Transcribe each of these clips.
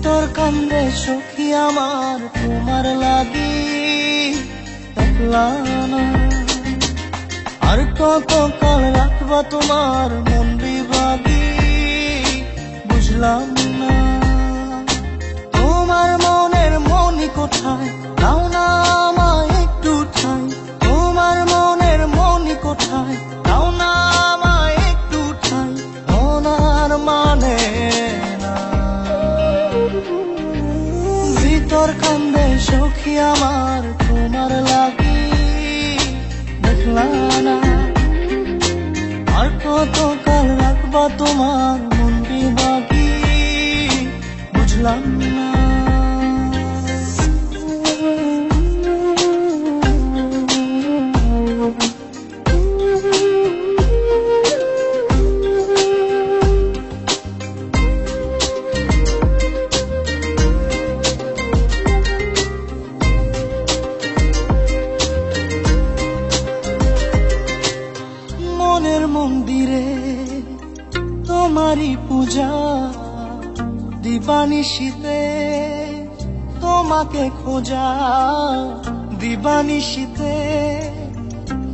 ভিতর কান্দে সখী আমার তোমার লাগি একলা না। আর কত কাল রাখবা তোমার মন বিভাগী বুঝলাম না। তোমার মনের মনি কোথায় দাও না আমায় একটু ঠাই। তোমার মনের মনি কোথায় দাও না আমায় একটু ঠাই। ওনার মানে না। ভিতর কান্দে সখী আমার তোমার লাগি দেখলা না। আর কত কাল রাখবা তোমার মন বিভাগী বুঝলাম না। মনের মন্দিরে তোমারই পূজা দিবানিশীতে তোমাকে খোঁজা। দিবানিশীতে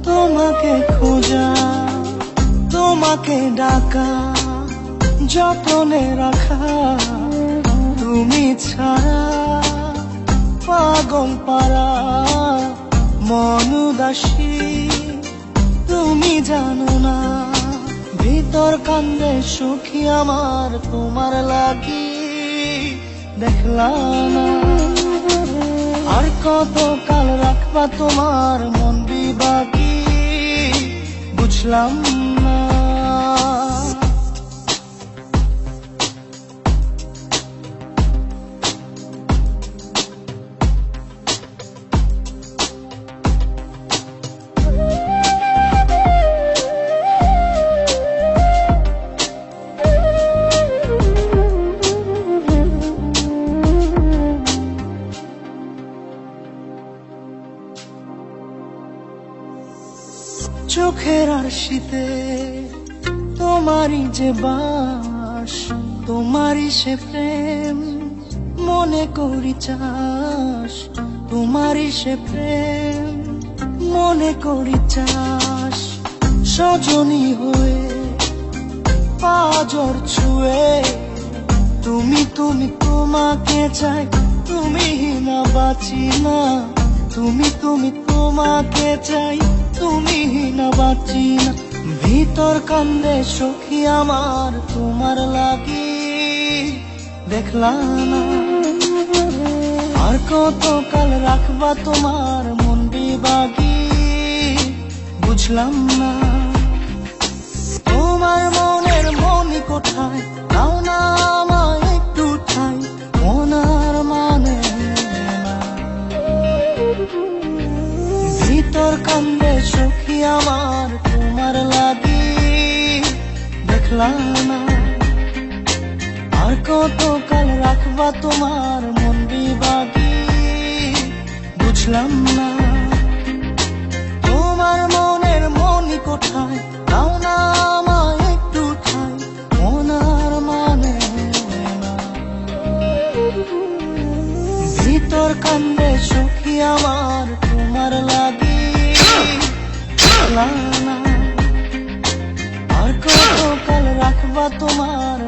তোমাকে খোঁজা। তোমাকে ডাকা যতনে রাখা। তুমি ছাড়া পাগল পারা মন উদাসী তুমি জানো না। ভিতর কান্দে সখী আমার তোমার লাগি দেখলা না। আর কত কাল রাখবা তোমার মন বিভাগী বুঝলাম না। চোখের আরশিতে তোমারই যে বাস। তোমারই সে প্রেম মনে করি চাস। তোমারই সে প্রেম মনে করি চাস। সজনী হয়ে পাজর ছুঁয়ে তুমি তুমি তোমাকে চাই। তুমি না বাঁচি না। তুমি তুমি তোমাকে চাই। তুমি না বাঁচি না। ভিতর কান্দে সখী আমার তোমার লাগি দেখলা না। আর কত কাল রাখবা তোমার মন বিভাগী বুঝলাম না। তোমার মনের মনি কোথায় দাও না আমায় একটু ঠাই। ওনার মানে না। ভিতর কান্দে সখী আমার তোমার লাগি দেখলা না। আর কত কাল রাখবা তোমার মন বিভাগী বুঝলাম না। তোমার মনের মনি কোথায় দাও না আমায় একটু ঠাই। ওনার মানে না। ভিতর কান্দে সখী আমার তোমার লাগি দেখলা না। আর কত কাল রাখবা তোমার